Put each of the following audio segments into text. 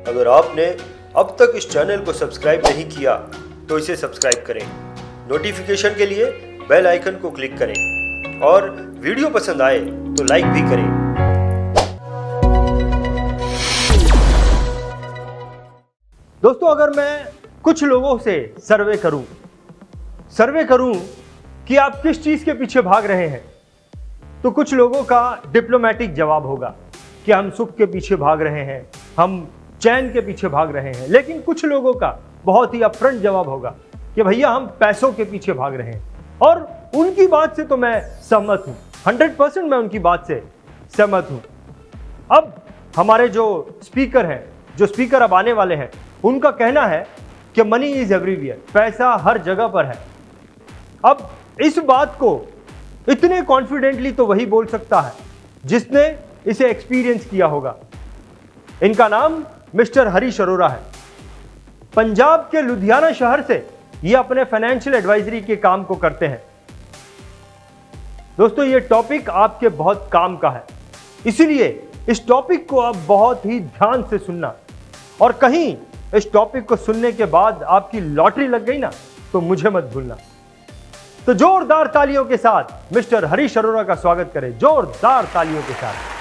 अगर आपने अब तक इस चैनल को सब्सक्राइब नहीं किया तो इसे सब्सक्राइब करें, नोटिफिकेशन के लिए बेल आइकन को क्लिक करें और वीडियो पसंद आए तो लाइक भी करें। दोस्तों, अगर मैं कुछ लोगों से सर्वे करूं कि आप किस चीज के पीछे भाग रहे हैं, तो कुछ लोगों का डिप्लोमेटिक जवाब होगा कि हम सुख के पीछे भाग रहे हैं, हम चैन के पीछे भाग रहे हैं। लेकिन कुछ लोगों का बहुत ही अपफ्रंट जवाब होगा कि भैया हम पैसों के पीछे भाग रहे हैं। और उनकी बात से तो मैं सहमत हूं, 100% मैं उनकी बात से सहमत हूं। अब हमारे जो स्पीकर अब आने वाले हैं, उनका कहना है कि मनी इज एवरीवेयर, पैसा हर जगह पर है। अब इस बात को इतने कॉन्फिडेंटली तो वही बोल सकता है जिसने इसे एक्सपीरियंस किया होगा। इनका नाम मिस्टर हरीश अरोड़ा है। पंजाब के लुधियाना शहर से ये अपने फाइनेंशियल एडवाइजरी के काम को करते हैं। दोस्तों, ये टॉपिक आपके बहुत काम का है, इसीलिए इस टॉपिक को आप बहुत ही ध्यान से सुनना। और कहीं इस टॉपिक को सुनने के बाद आपकी लॉटरी लग गई ना, तो मुझे मत भूलना। तो जोरदार तालियों के साथ मिस्टर हरीश अरोड़ा का स्वागत करें, जोरदार तालियों के साथ।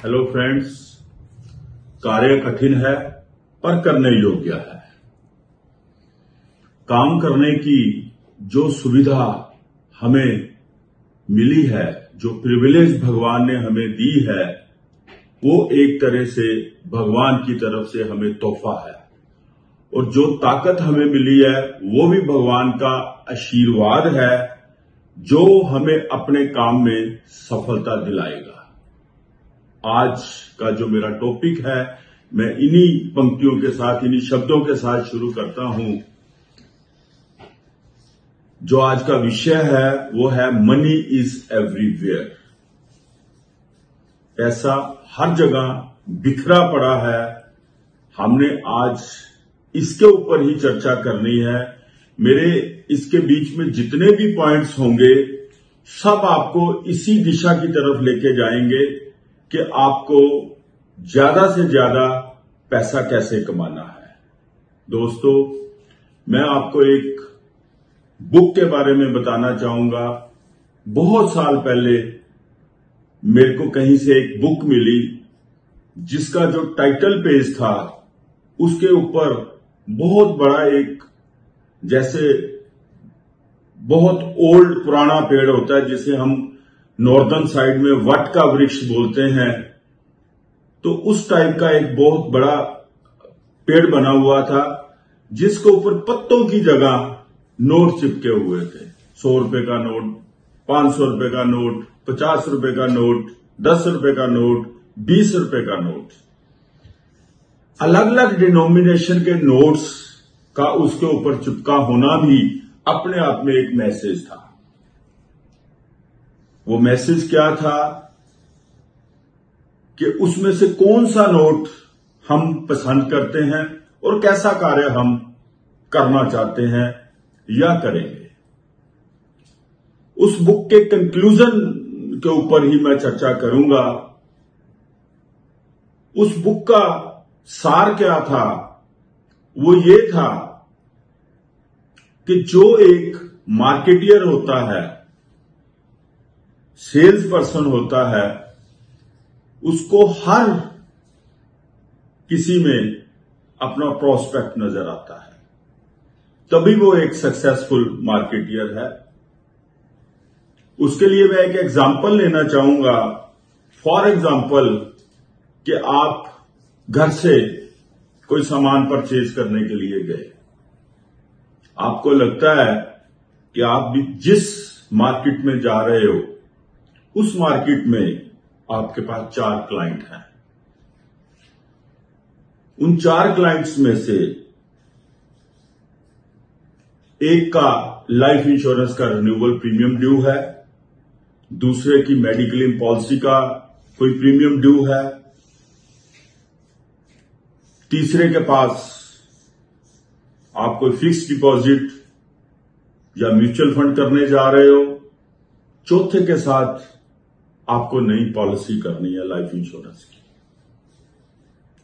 हेलो फ्रेंड्स, कार्य कठिन है पर करने योग्य है। काम करने की जो सुविधा हमें मिली है, जो प्रिविलेज भगवान ने हमें दी है, वो एक तरह से भगवान की तरफ से हमें तोहफा है। और जो ताकत हमें मिली है वो भी भगवान का आशीर्वाद है, जो हमें अपने काम में सफलता दिलाएगा। आज का जो मेरा टॉपिक है, मैं इन्हीं पंक्तियों के साथ, इन्हीं शब्दों के साथ शुरू करता हूं। जो आज का विषय है वो है मनी इज एवरीवेयर। पैसा हर जगह बिखरा पड़ा है। हमने आज इसके ऊपर ही चर्चा करनी है। मेरे इसके बीच में जितने भी पॉइंट्स होंगे, सब आपको इसी दिशा की तरफ लेके जाएंगे कि आपको ज्यादा से ज्यादा पैसा कैसे कमाना है। दोस्तों, मैं आपको एक बुक के बारे में बताना चाहूंगा। बहुत साल पहले मेरे को कहीं से एक बुक मिली, जिसका जो टाइटल पेज था उसके ऊपर बहुत बड़ा एक, जैसे बहुत ओल्ड पुराना पेड़ होता है जिसे हम नॉर्दर्न साइड में वट का वृक्ष बोलते हैं, तो उस टाइप का एक बहुत बड़ा पेड़ बना हुआ था, जिसके ऊपर पत्तों की जगह नोट चिपके हुए थे। 100 रुपए का नोट, 500 रुपए का नोट, 50 रुपए का नोट, 10 रुपए का नोट, 20 रुपए का नोट। अलग अलग डिनोमिनेशन के नोट्स का उसके ऊपर चिपका होना भी अपने आप में एक मैसेज था। वो मैसेज क्या था कि उसमें से कौन सा नोट हम पसंद करते हैं और कैसा कार्य हम करना चाहते हैं या करेंगे। उस बुक के कंक्लूजन के ऊपर ही मैं चर्चा करूंगा। उस बुक का सार क्या था? वो ये था कि जो एक मार्केटियर होता है, सेल्स पर्सन होता है, उसको हर किसी में अपना प्रोस्पेक्ट नजर आता है, तभी वो एक सक्सेसफुल मार्केटियर है। उसके लिए मैं एक एग्जाम्पल लेना चाहूंगा। फॉर एग्जाम्पल कि आप घर से कोई सामान परचेज करने के लिए गए। आपको लगता है कि आप भी जिस मार्केट में जा रहे हो, उस मार्केट में आपके पास 4 क्लाइंट हैं। उन 4 क्लाइंट्स में से एक का लाइफ इंश्योरेंस का रिन्यूअल प्रीमियम ड्यू है, दूसरे की मेडिक्लेम पॉलिसी का कोई प्रीमियम ड्यू है, तीसरे के पास आप कोई फिक्स डिपॉजिट या म्यूचुअल फंड करने जा रहे हो, चौथे के साथ आपको नई पॉलिसी करनी है लाइफ इंश्योरेंस की,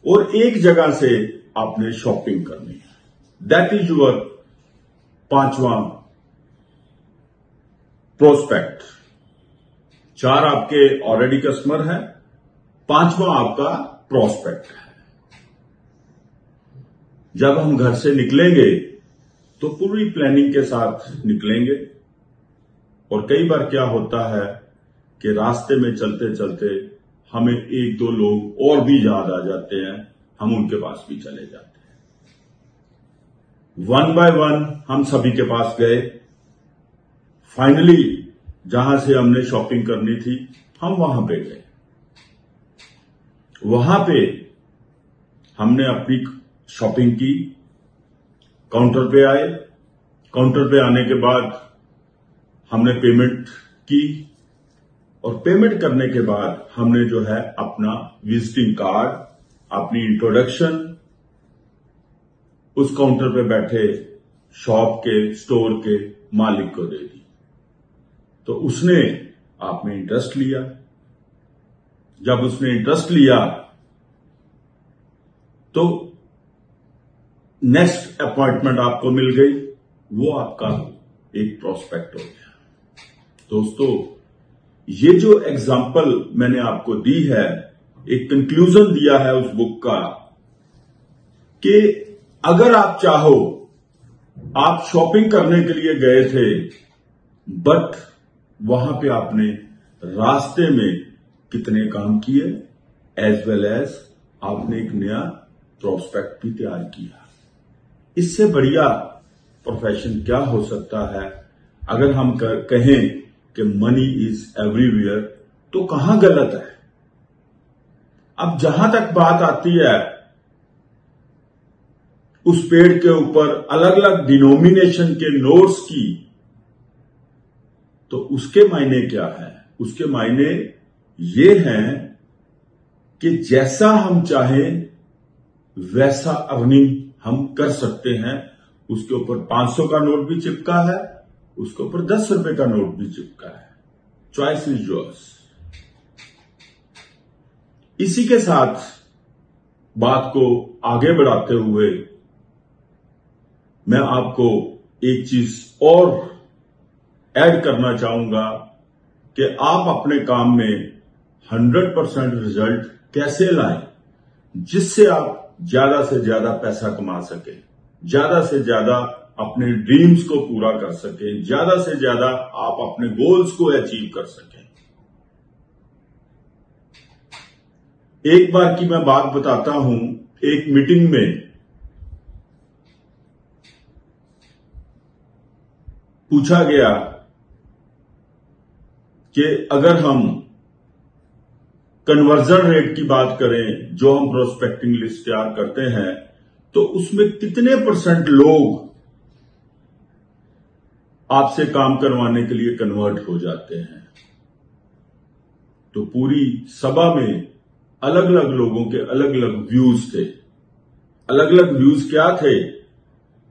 और एक जगह से आपने शॉपिंग करनी है। दैट इज योर पांचवा प्रोस्पेक्ट। 4 आपके ऑलरेडी कस्टमर हैं, 5वां आपका प्रोस्पेक्ट है। जब हम घर से निकलेंगे तो पूरी प्लानिंग के साथ निकलेंगे, और कई बार क्या होता है कि रास्ते में चलते चलते हमें 1-2 लोग और भी याद आ जाते हैं, हम उनके पास भी चले जाते हैं। 1 बाय 1 हम सभी के पास गए। फाइनली जहां से हमने शॉपिंग करनी थी हम वहां पे गए। वहां पे हमने अपनी शॉपिंग की, काउंटर पे आए। काउंटर पे आने के बाद हमने पेमेंट की, और पेमेंट करने के बाद हमने जो है अपना विजिटिंग कार्ड, अपनी इंट्रोडक्शन उस काउंटर पे बैठे शॉप के, स्टोर के मालिक को दे दी। तो उसने आप में इंटरेस्ट लिया। जब उसने इंटरेस्ट लिया तो नेक्स्ट अपॉइंटमेंट आपको मिल गई, वो आपका एक प्रोस्पेक्ट हो गया। दोस्तों, ये जो एग्जाम्पल मैंने आपको दी है, एक कंक्लूजन दिया है उस बुक का कि अगर आप चाहो, आप शॉपिंग करने के लिए गए थे, बट वहां पे आपने रास्ते में कितने काम किए, एज वेल एज आपने एक नया प्रोस्पेक्ट भी तैयार किया। इससे बढ़िया प्रोफेशन क्या हो सकता है? अगर हम कहें कि मनी इज एवरीवेयर, तो कहां गलत है? अब जहां तक बात आती है उस पेड़ के ऊपर अलग अलग डिनोमिनेशन के नोट्स की, तो उसके मायने क्या है? उसके मायने ये हैं कि जैसा हम चाहें वैसा अर्निंग हम कर सकते हैं। उसके ऊपर 500 का नोट भी चिपका है, उसके ऊपर 10 रुपए का नोट भी चिपका है। Choice is yours. इसी के साथ बात को आगे बढ़ाते हुए मैं आपको एक चीज और ऐड करना चाहूंगा कि आप अपने काम में 100% रिजल्ट कैसे लाएं, जिससे आप ज्यादा से ज्यादा पैसा कमा सके, ज्यादा से ज्यादा अपने ड्रीम्स को पूरा कर सके, ज्यादा से ज्यादा आप अपने गोल्स को अचीव कर सकें। एक बार की मैं बात बताता हूं। एक मीटिंग में पूछा गया कि अगर हम कन्वर्जन रेट की बात करें, जो हम प्रोस्पेक्टिंग लिस्ट तैयार करते हैं, तो उसमें कितने % लोग आपसे काम करवाने के लिए कन्वर्ट हो जाते हैं? तो पूरी सभा में अलग अलग लोगों के अलग अलग व्यूज थे। अलग अलग व्यूज क्या थे?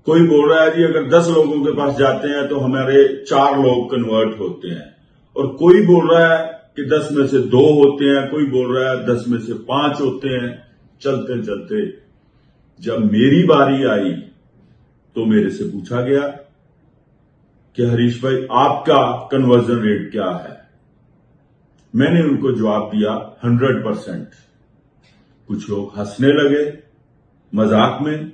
कोई बोल रहा है जी अगर 10 लोगों के पास जाते हैं तो हमारे 4 लोग कन्वर्ट होते हैं, और कोई बोल रहा है कि 10 में से 2 होते हैं, कोई बोल रहा है 10 में से 5 होते हैं। चलते चलते जब मेरी बारी आई तो मेरे से पूछा गया कि हरीश भाई आपका कन्वर्जन रेट क्या है? मैंने उनको जवाब दिया 100%। कुछ लोग हंसने लगे मजाक में।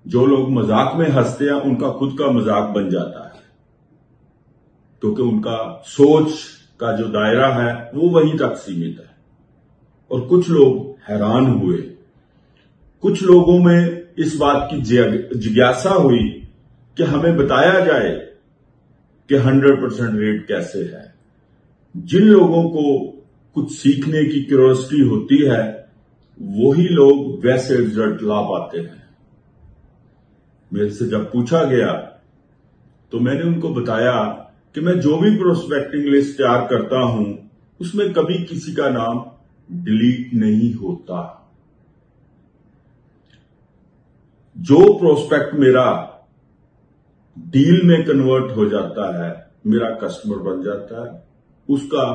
जो लोग मजाक में हंसते हैं उनका खुद का मजाक बन जाता है, क्योंकि उनका सोच का जो दायरा है वो वहीं तक सीमित है। और कुछ लोग हैरान हुए। कुछ लोगों में इस बात की जिज्ञासा हुई कि हमें बताया जाए कि 100% रेट कैसे है। जिन लोगों को कुछ सीखने की क्यूरियोसिटी होती है वही लोग वैसे रिजल्ट ला पाते हैं। मेरे से जब पूछा गया तो मैंने उनको बताया कि मैं जो भी प्रोस्पेक्टिंग लिस्ट तैयार करता हूं उसमें कभी किसी का नाम डिलीट नहीं होता। जो प्रोस्पेक्ट मेरा डील में कन्वर्ट हो जाता है मेरा कस्टमर बन जाता है, उसका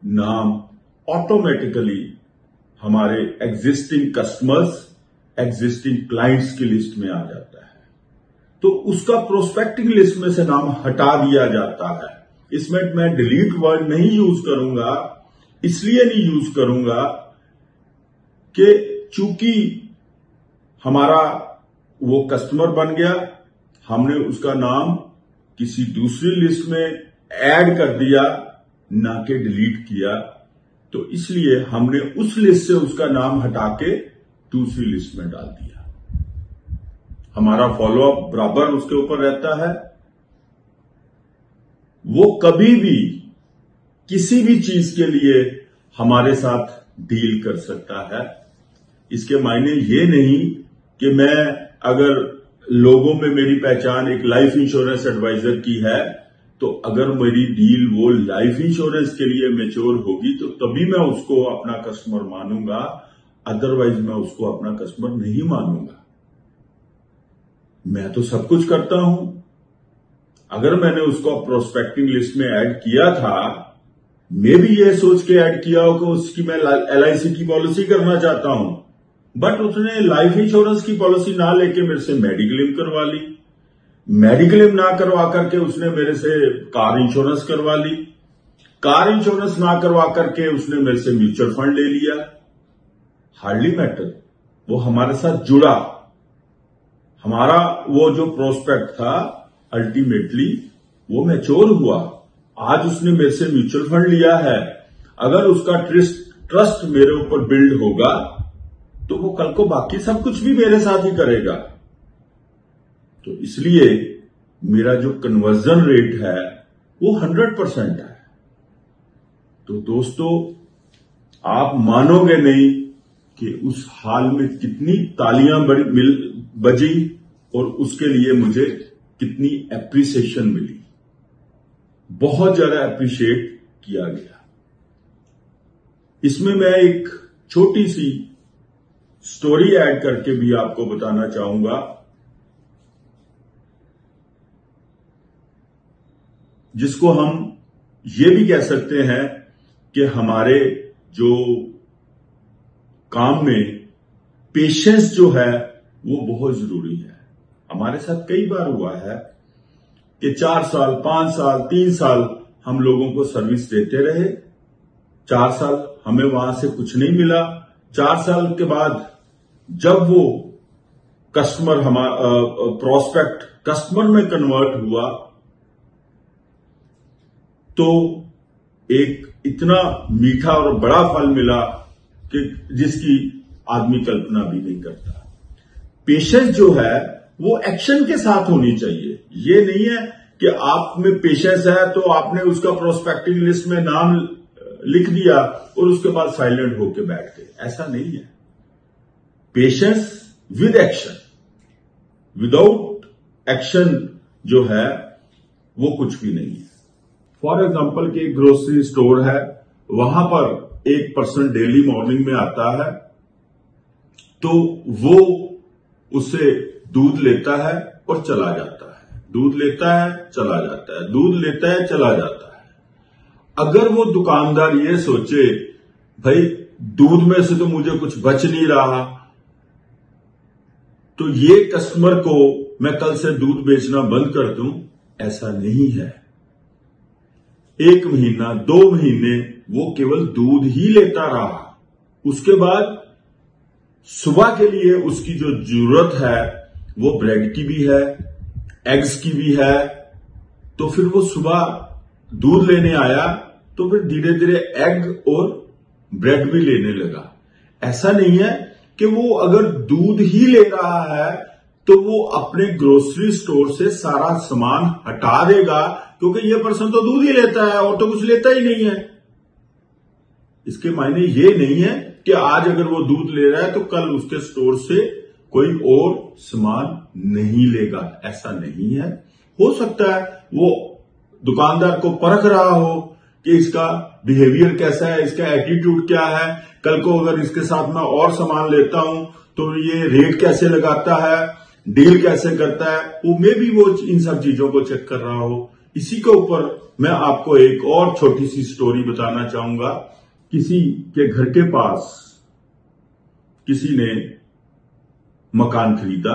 नाम ऑटोमेटिकली हमारे एग्जिस्टिंग कस्टमर्स, एग्जिस्टिंग क्लाइंट्स की लिस्ट में आ जाता है। तो उसका प्रोस्पेक्टिंग लिस्ट में से नाम हटा दिया जाता है। इसमें मैं डिलीट वर्ड नहीं यूज करूंगा, इसलिए नहीं यूज करूंगा कि चूंकि हमारा वो कस्टमर बन गया, हमने उसका नाम किसी दूसरी लिस्ट में ऐड कर दिया, ना कि डिलीट किया। तो इसलिए हमने उस लिस्ट से उसका नाम हटा के दूसरी लिस्ट में डाल दिया। हमारा फॉलोअप बराबर उसके ऊपर रहता है। वो कभी भी किसी भी चीज के लिए हमारे साथ डील कर सकता है। इसके मायने ये नहीं कि मैं अगर लोगों में मेरी पहचान एक लाइफ इंश्योरेंस एडवाइजर की है, तो अगर मेरी डील वो लाइफ इंश्योरेंस के लिए मैच्योर होगी तो तभी मैं उसको अपना कस्टमर मानूंगा, अदरवाइज मैं उसको अपना कस्टमर नहीं मानूंगा। मैं तो सब कुछ करता हूं। अगर मैंने उसको प्रोस्पेक्टिंग लिस्ट में ऐड किया था, मैं भी ये सोच के ऐड किया हो कि उसकी मैं LIC की पॉलिसी करना चाहता हूं, बट उसने लाइफ इंश्योरेंस की पॉलिसी ना लेके मेरे से मेडिक्लेम करवा ली। मेडिक्लेम ना करवा करके उसने मेरे से कार इंश्योरेंस करवा ली। कार इंश्योरेंस ना करवा करके उसने मेरे से म्यूचुअल फंड ले लिया। हार्डली मैटर, वो हमारे साथ जुड़ा। हमारा वो जो प्रोस्पेक्ट था अल्टीमेटली वो मैच्योर हुआ। आज उसने मेरे से म्यूचुअल फंड लिया है। अगर उसका ट्रस्ट मेरे ऊपर बिल्ड होगा तो वो कल को बाकी सब कुछ भी मेरे साथ ही करेगा। तो इसलिए मेरा जो कन्वर्जन रेट है वो 100% है। तो दोस्तों, आप मानोगे नहीं कि उस हाल में कितनी तालियां बजी और उसके लिए मुझे कितनी एप्रिसिएशन मिली। बहुत ज्यादा एप्रिशिएट किया गया। इसमें मैं एक छोटी सी स्टोरी ऐड करके भी आपको बताना चाहूंगा, जिसको हम ये भी कह सकते हैं कि हमारे जो काम में पेशेंस जो है वो बहुत जरूरी है। हमारे साथ कई बार हुआ है कि 4 साल, 5 साल, 3 साल हम लोगों को सर्विस देते रहे। 4 साल हमें वहां से कुछ नहीं मिला। 4 साल के बाद जब वो कस्टमर प्रोस्पेक्ट कस्टमर में कन्वर्ट हुआ तो एक इतना मीठा और बड़ा फल मिला कि जिसकी आदमी कल्पना भी नहीं करता। पेशेंस जो है वो एक्शन के साथ होनी चाहिए। ये नहीं है कि आप में पेशेंस है तो आपने उसका प्रोस्पेक्टिव लिस्ट में नाम लिख दिया और उसके बाद साइलेंट होकर बैठ गए। ऐसा नहीं है। Patience with action, without action जो है वो कुछ भी नहीं है। फॉर एग्जाम्पल कि एक ग्रोसरी स्टोर है, वहां पर एक पर्सन डेली मॉर्निंग में आता है, तो वो उससे दूध लेता है और चला जाता है। दूध लेता है, चला जाता है, दूध लेता है, चला जाता है। अगर वो दुकानदार ये सोचे भाई दूध में से तो मुझे कुछ बच नहीं रहा, तो ये कस्टमर को मैं कल से दूध बेचना बंद कर दूं, ऐसा नहीं है। 1 महीना, 2 महीने वो केवल दूध ही लेता रहा। उसके बाद सुबह के लिए उसकी जो जरूरत है वो ब्रेड की भी है, एग्स की भी है, तो फिर वो सुबह दूध लेने आया तो फिर धीरे धीरे एग और ब्रेड भी लेने लगा। ऐसा नहीं है कि वो अगर दूध ही ले रहा है तो वो अपने ग्रोसरी स्टोर से सारा सामान हटा देगा, क्योंकि ये पर्सन तो दूध ही लेता है और तो कुछ लेता ही नहीं है। इसके मायने ये नहीं है कि आज अगर वो दूध ले रहा है तो कल उसके स्टोर से कोई और सामान नहीं लेगा। ऐसा नहीं है। हो सकता है वो दुकानदार को परख रहा हो कि इसका बिहेवियर कैसा है, इसका एटीट्यूड क्या है, कल को अगर इसके साथ मैं और सामान लेता हूं तो ये रेट कैसे लगाता है, डील कैसे करता है, वो मे भी वो इन सब चीजों को चेक कर रहा हो। इसी के ऊपर मैं आपको एक और छोटी सी स्टोरी बताना चाहूंगा। किसी के घर के पास किसी ने मकान खरीदा,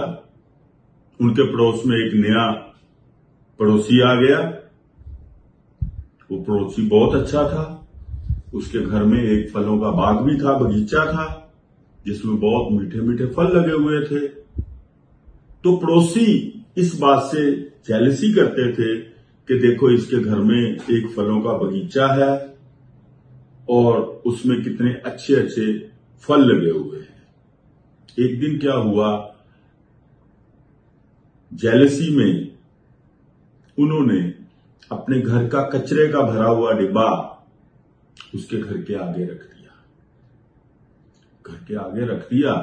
उनके पड़ोस में एक नया पड़ोसी आ गया। वो पड़ोसी बहुत अच्छा था, उसके घर में एक फलों का बाग भी था, बगीचा था जिसमें बहुत मीठे मीठे फल लगे हुए थे। तो पड़ोसी इस बात से जेलसी करते थे कि देखो इसके घर में एक फलों का बगीचा है और उसमें कितने अच्छे अच्छे फल लगे हुए हैं। एक दिन क्या हुआ, जेलसी में उन्होंने अपने घर का कचरे का भरा हुआ डिब्बा उसके घर के आगे रख दिया। घर के आगे रख दिया।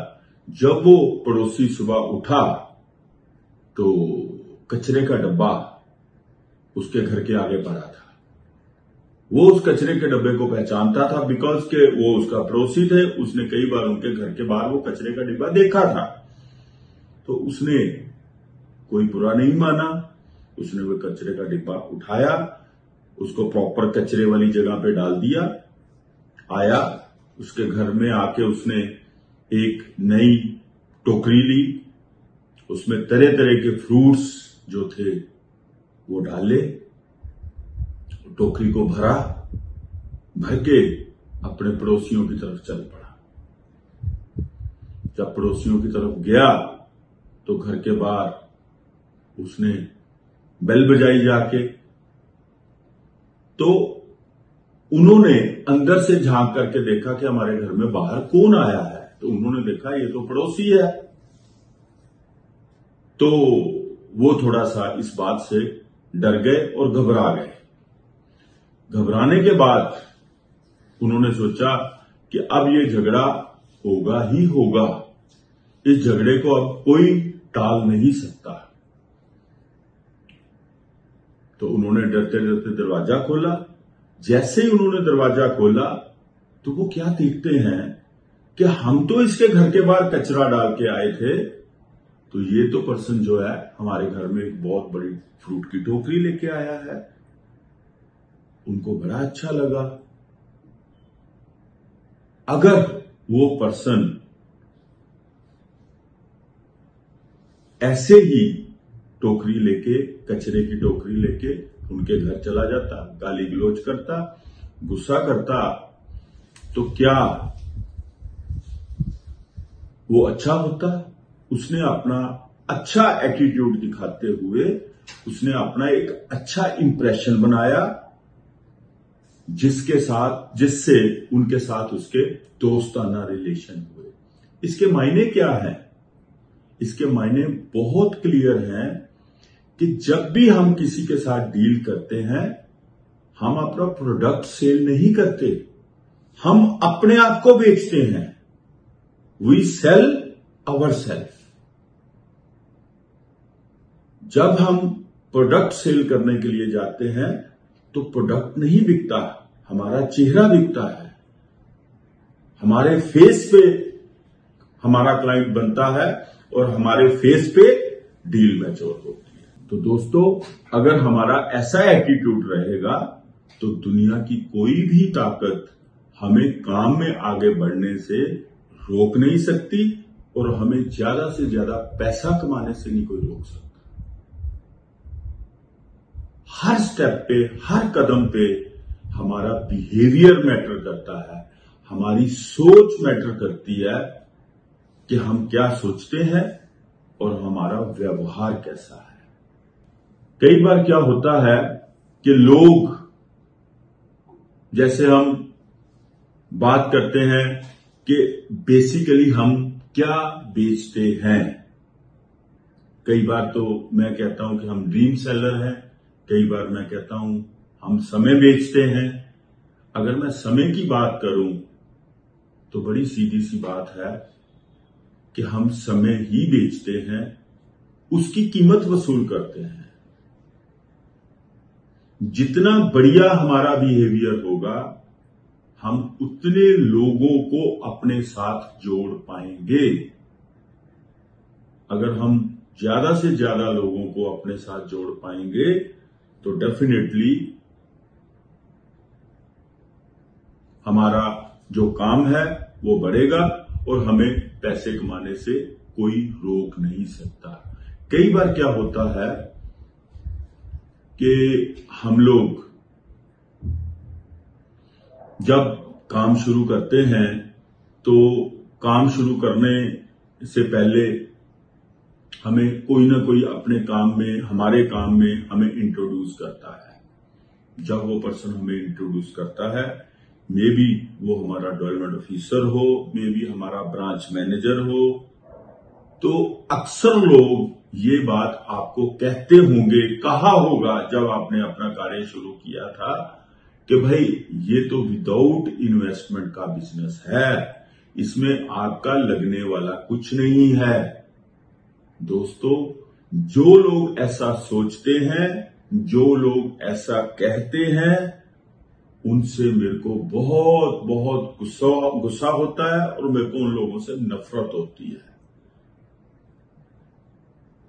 जब वो पड़ोसी सुबह उठा तो कचरे का डब्बा उसके घर के आगे पड़ा था। वो उस कचरे के डब्बे को पहचानता था, बिकॉज के वो उसका पड़ोसी थे, उसने कई बार उनके घर के बाहर वो कचरे का डिब्बा देखा था। तो उसने कोई बुरा नहीं माना, उसने वो कचरे का डिब्बा उठाया, उसको प्रॉपर कचरे वाली जगह पे डाल दिया। आया, उसके घर में आके उसने एक नई टोकरी ली, उसमें तरह तरह के फ्रूट्स जो थे वो डाले, टोकरी को भरा, भर के अपने पड़ोसियों की तरफ चल पड़ा। जब पड़ोसियों की तरफ गया तो घर के बाहर उसने बेल बजाई जाके। तो उन्होंने अंदर से झांक करके देखा कि हमारे घर में बाहर कौन आया है। तो उन्होंने देखा ये तो पड़ोसी है। तो वो थोड़ा सा इस बात से डर गए और घबरा गए। घबराने के बाद उन्होंने सोचा कि अब ये झगड़ा होगा ही होगा, इस झगड़े को अब कोई टाल नहीं सकता। तो उन्होंने डरते डरते दरवाजा खोला। जैसे ही उन्होंने दरवाजा खोला तो वो क्या देखते हैं कि हम तो इसके घर के बाहर कचरा डाल के आए थे, तो ये तो पर्सन जो है हमारे घर में एक बहुत बड़ी फ्रूट की टोकरी लेके आया है। उनको बड़ा अच्छा लगा। अगर वो पर्सन ऐसे ही टोकरी लेके, कचरे की टोकरी लेके उनके घर चला जाता, गाली गलौज करता, गुस्सा करता, तो क्या वो अच्छा होता? उसने अपना अच्छा एटीट्यूड दिखाते हुए उसने अपना एक अच्छा इंप्रेशन बनाया, जिससे उनके साथ उसके दोस्ताना रिलेशन हुए। इसके मायने क्या है? इसके मायने बहुत क्लियर हैं कि जब भी हम किसी के साथ डील करते हैं, हम अपना प्रोडक्ट सेल नहीं करते, हम अपने आप को बेचते हैं। We sell our self. जब हम प्रोडक्ट सेल करने के लिए जाते हैं तो प्रोडक्ट नहीं बिकता, हमारा चेहरा बिकता है। हमारे फेस पे हमारा क्लाइंट बनता है और हमारे फेस पे डील मैच्योर होती है। तो दोस्तों, अगर हमारा ऐसा एटीट्यूड रहेगा तो दुनिया की कोई भी ताकत हमें काम में आगे बढ़ने से रोक नहीं सकती और हमें ज्यादा से ज्यादा पैसा कमाने से नहीं कोई रोक सकता। हर स्टेप पे, हर कदम पे हमारा बिहेवियर मैटर करता है, हमारी सोच मैटर करती है कि हम क्या सोचते हैं और हमारा व्यवहार कैसा है। कई बार क्या होता है कि लोग, जैसे हम बात करते हैं कि बेसिकली हम क्या बेचते हैं। कई बार तो मैं कहता हूं कि हम ड्रीम सेलर हैं, कई बार मैं कहता हूं हम समय बेचते हैं। अगर मैं समय की बात करूं तो बड़ी सीधी सी बात है कि हम समय ही बेचते हैं, उसकी कीमत वसूल करते हैं। जितना बढ़िया हमारा बिहेवियर होगा, हम उतने लोगों को अपने साथ जोड़ पाएंगे। अगर हम ज्यादा से ज्यादा लोगों को अपने साथ जोड़ पाएंगे तो डेफिनेटली हमारा जो काम है वो बढ़ेगा और हमें पैसे कमाने से कोई रोक नहीं सकता। कई बार क्या होता है कि हम लोग जब काम शुरू करते हैं तो काम शुरू करने से पहले हमें कोई ना कोई अपने काम में, हमारे काम में हमें इंट्रोड्यूस करता है। जब वो पर्सन हमें इंट्रोड्यूस करता है, मे बी वो हमारा डेवलपमेंट ऑफिसर हो, मे बी हमारा ब्रांच मैनेजर हो, तो अक्सर लोग ये बात आपको कहते होंगे, कहा होगा जब आपने अपना कार्य शुरू किया था कि भाई ये तो विदाउट इन्वेस्टमेंट का बिजनेस है, इसमें आपका लगने वाला कुछ नहीं है। दोस्तों, जो लोग ऐसा सोचते हैं, जो लोग ऐसा कहते हैं, उनसे मेरे को बहुत बहुत गुस्सा होता है और मेरे को उन लोगों से नफरत होती है।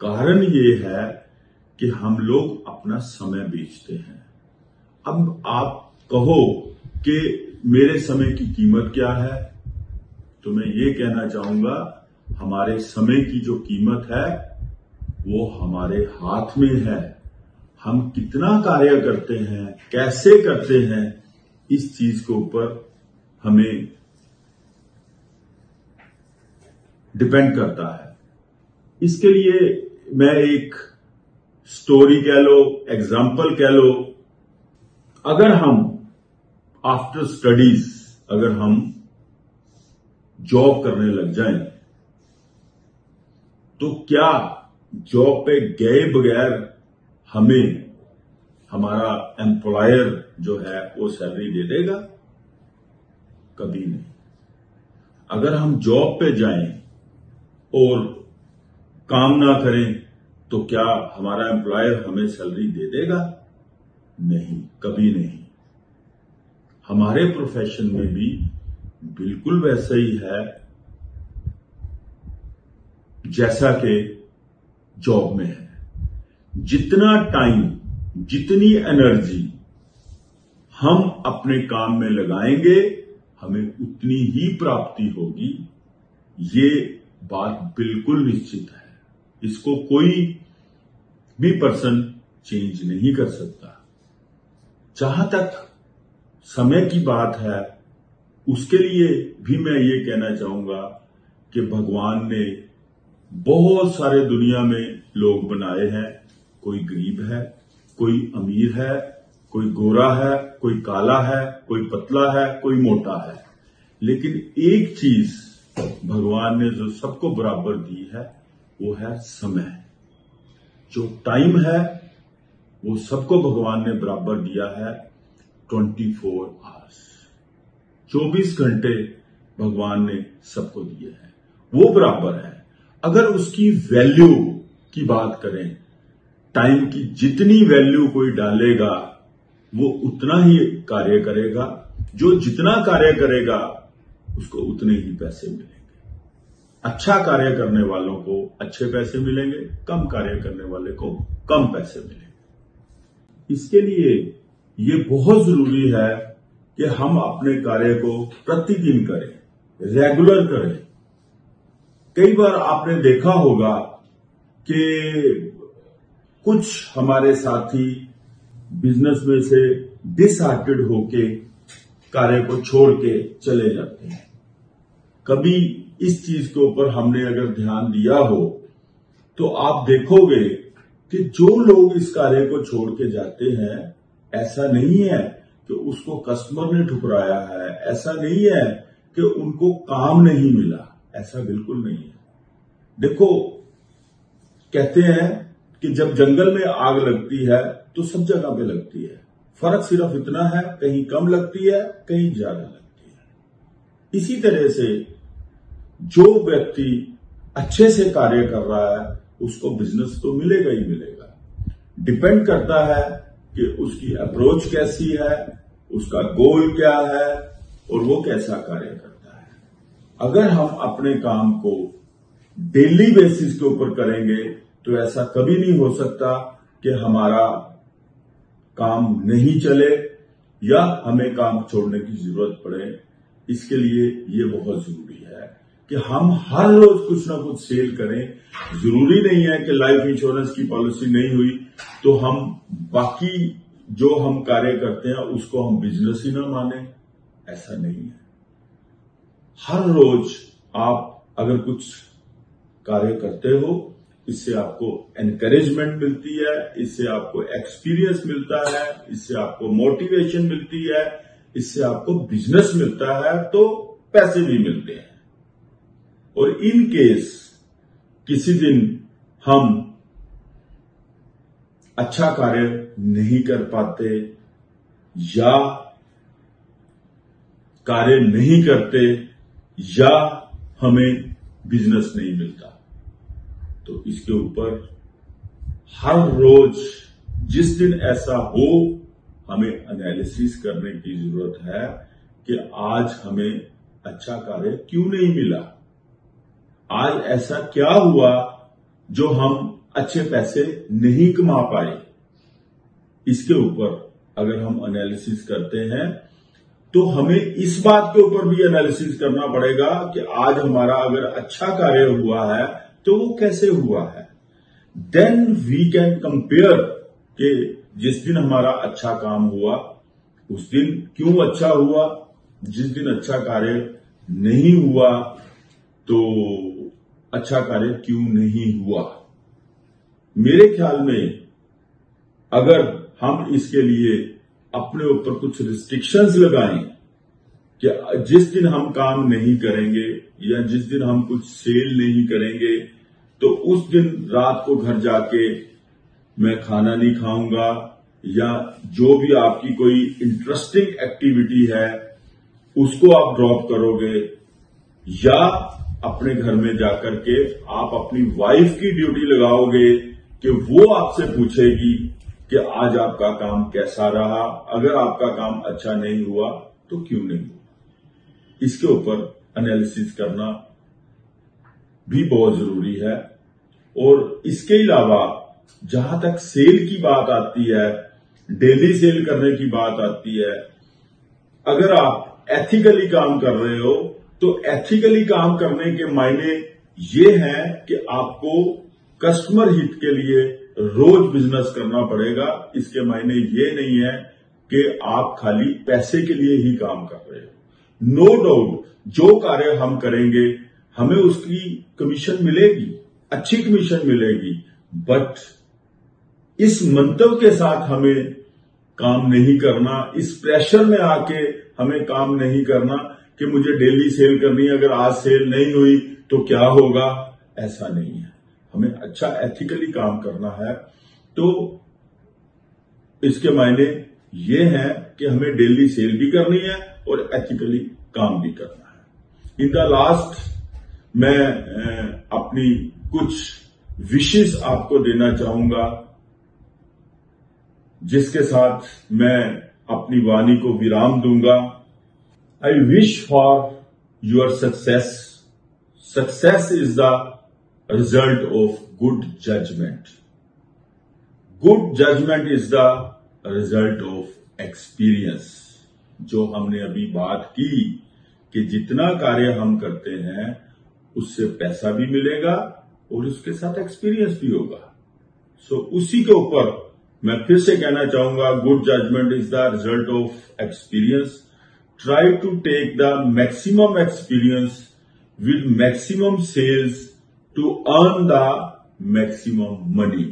कारण ये है कि हम लोग अपना समय बेचते हैं। अब आप कहो कि मेरे समय की कीमत क्या है, तो मैं ये कहना चाहूंगा, हमारे समय की जो कीमत है वो हमारे हाथ में है। हम कितना कार्य करते हैं, कैसे करते हैं, इस चीज के ऊपर हमें डिपेंड करता है। इसके लिए मैं एक स्टोरी कह लो, एग्जाम्पल कह लो। अगर हम आफ्टर स्टडीज अगर हम जॉब करने लग जाएं, तो क्या जॉब पे गए बगैर हमें हमारा एम्प्लॉयर जो है वो सैलरी दे देगा? कभी नहीं। अगर हम जॉब पे जाएं और काम ना करें तो क्या हमारा एम्प्लॉयर हमें सैलरी दे देगा? नहीं, कभी नहीं। हमारे प्रोफेशन में भी बिल्कुल वैसा ही है जैसा कि जॉब में है। जितना टाइम, जितनी एनर्जी हम अपने काम में लगाएंगे, हमें उतनी ही प्राप्ति होगी। ये बात बिल्कुल निश्चित है, इसको कोई भी पर्सन चेंज नहीं कर सकता। जहां तक समय की बात है, उसके लिए भी मैं ये कहना चाहूंगा कि भगवान ने बहुत सारे दुनिया में लोग बनाए हैं। कोई गरीब है, कोई अमीर है, कोई गोरा है, कोई काला है, कोई पतला है, कोई मोटा है। लेकिन एक चीज भगवान ने जो सबको बराबर दी है वो है समय। जो टाइम है वो सबको भगवान ने बराबर दिया है। 24 आवर्स, 24 घंटे भगवान ने सबको दिए हैं, वो बराबर है। अगर उसकी वैल्यू की बात करें, टाइम की जितनी वैल्यू कोई डालेगा वो उतना ही कार्य करेगा। जो जितना कार्य करेगा उसको उतने ही पैसे मिलेंगे। अच्छा कार्य करने वालों को अच्छे पैसे मिलेंगे, कम कार्य करने वाले को कम पैसे मिलेंगे। इसके लिए ये बहुत जरूरी है कि हम अपने कार्य को प्रतिदिन करें, रेगुलर करें। कई बार आपने देखा होगा कि कुछ हमारे साथी बिजनेस में से डिसहार्टेड होके कार्य को छोड़ के चले जाते हैं। कभी इस चीज के ऊपर हमने अगर ध्यान दिया हो तो आप देखोगे कि जो लोग इस कार्य को छोड़ के जाते हैं, ऐसा नहीं है कि उसको कस्टमर ने ठुकराया है, ऐसा नहीं है कि उनको काम नहीं मिला, ऐसा बिल्कुल नहीं है। देखो, कहते हैं कि जब जंगल में आग लगती है तो सब जगह पे लगती है, फर्क सिर्फ इतना है कहीं कम लगती है, कहीं ज्यादा लगती है। इसी तरह से जो व्यक्ति अच्छे से कार्य कर रहा है उसको बिजनेस तो मिलेगा ही मिलेगा। डिपेंड करता है कि उसकी अप्रोच कैसी है, उसका गोल क्या है और वो कैसा कार्य करता है। अगर हम अपने काम को डेली बेसिस के ऊपर करेंगे तो ऐसा कभी नहीं हो सकता कि हमारा काम नहीं चले या हमें काम छोड़ने की जरूरत पड़े, इसके लिए ये बहुत जरूरी है कि हम हर रोज कुछ ना कुछ सेल करें। जरूरी नहीं है कि लाइफ इंश्योरेंस की पॉलिसी नहीं हुई तो हम बाकी जो हम कार्य करते हैं उसको हम बिजनेस ही ना माने, ऐसा नहीं है। हर रोज आप अगर कुछ कार्य करते हो, इससे आपको एनकरेजमेंट मिलती है, इससे आपको एक्सपीरियंस मिलता है, इससे आपको मोटिवेशन मिलती है, इससे आपको बिजनेस मिलता है, तो पैसे भी मिलते हैं। और इन केस किसी दिन हम अच्छा कार्य नहीं कर पाते या कार्य नहीं करते या हमें बिजनेस नहीं मिलता, तो इसके ऊपर हर रोज जिस दिन ऐसा हो हमें एनालिसिस करने की जरूरत है कि आज हमें अच्छा कार्य क्यों नहीं मिला, आज ऐसा क्या हुआ जो हम अच्छे पैसे नहीं कमा पाए। इसके ऊपर अगर हम एनालिसिस करते हैं तो हमें इस बात के ऊपर भी एनालिसिस करना पड़ेगा कि आज हमारा अगर अच्छा कार्य हुआ है तो वो कैसे हुआ है। देन वी कैन कंपेयर कि जिस दिन हमारा अच्छा काम हुआ उस दिन क्यों अच्छा हुआ, जिस दिन अच्छा कार्य नहीं हुआ तो अच्छा कार्य क्यों नहीं हुआ। मेरे ख्याल में अगर हम इसके लिए अपने ऊपर कुछ रिस्ट्रिक्शंस लगाएं कि जिस दिन हम काम नहीं करेंगे या जिस दिन हम कुछ सेल नहीं करेंगे तो उस दिन रात को घर जाके मैं खाना नहीं खाऊंगा, या जो भी आपकी कोई इंटरेस्टिंग एक्टिविटी है उसको आप ड्रॉप करोगे, या अपने घर में जाकर के आप अपनी वाइफ की ड्यूटी लगाओगे कि वो आपसे पूछेगी कि आज आपका काम कैसा रहा, अगर आपका काम अच्छा नहीं हुआ तो क्यों नहीं हुआ। इसके ऊपर एनालिसिस करना भी बहुत जरूरी है। और इसके अलावा जहां तक सेल की बात आती है, डेली सेल करने की बात आती है, अगर आप एथिकली काम कर रहे हो तो एथिकली काम करने के मायने ये हैं कि आपको कस्टमर हित के लिए रोज बिजनेस करना पड़ेगा। इसके मायने ये नहीं है कि आप खाली पैसे के लिए ही काम कर रहे हो। नो डाउट जो कार्य हम करेंगे हमें उसकी कमीशन मिलेगी, अच्छी कमीशन मिलेगी, बट इस मंतव्य के साथ हमें काम नहीं करना, इस प्रेशर में आके हमें काम नहीं करना कि मुझे डेली सेल करनी है, अगर आज सेल नहीं हुई तो क्या होगा, ऐसा नहीं है। हमें अच्छा एथिकली काम करना है। तो इसके मायने ये हैं कि हमें डेली सेल भी करनी है और एथिकली काम भी करना है। इन द लास्ट मैं अपनी कुछ विशेष आपको देना चाहूंगा, जिसके साथ मैं अपनी वाणी को विराम दूंगा। I wish for your success. Success is the result of good judgement. Good judgement is the result of experience. जो हमने अभी बात की कि जितना कार्य हम करते हैं उससे पैसा भी मिलेगा और उसके साथ एक्सपीरियंस भी होगा। सो उसी के ऊपर मैं फिर से कहना चाहूंगा, good judgement is the result of experience. Try to take the maximum experience with maximum sales to earn the maximum money.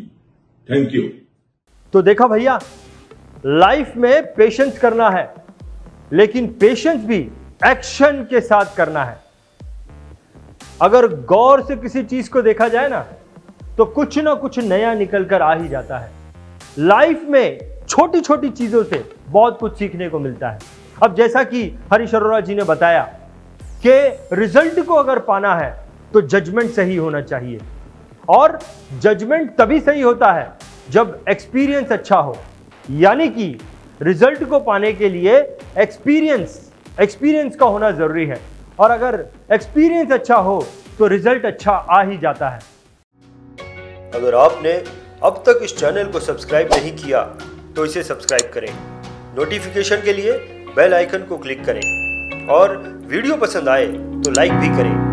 Thank you. तो देखा भैया, लाइफ में पेशेंस करना है, लेकिन पेशेंस भी एक्शन के साथ करना है। अगर गौर से किसी चीज को देखा जाए ना तो कुछ ना कुछ नया निकल कर आ ही जाता है। लाइफ में छोटी छोटी चीजों से बहुत कुछ सीखने को मिलता है। अब जैसा कि हरीश अरोड़ा जी ने बताया कि रिजल्ट को अगर पाना है तो जजमेंट सही होना चाहिए, और जजमेंट तभी सही होता है जब एक्सपीरियंस अच्छा हो। यानी कि रिजल्ट को पाने के लिए एक्सपीरियंस का होना जरूरी है, और अगर एक्सपीरियंस अच्छा हो तो रिजल्ट अच्छा आ ही जाता है। अगर आपने अब तक इस चैनल को सब्सक्राइब नहीं किया तो इसे सब्सक्राइब करें। नोटिफिकेशन के लिए बेल आइकन को क्लिक करें और वीडियो पसंद आए तो लाइक भी करें।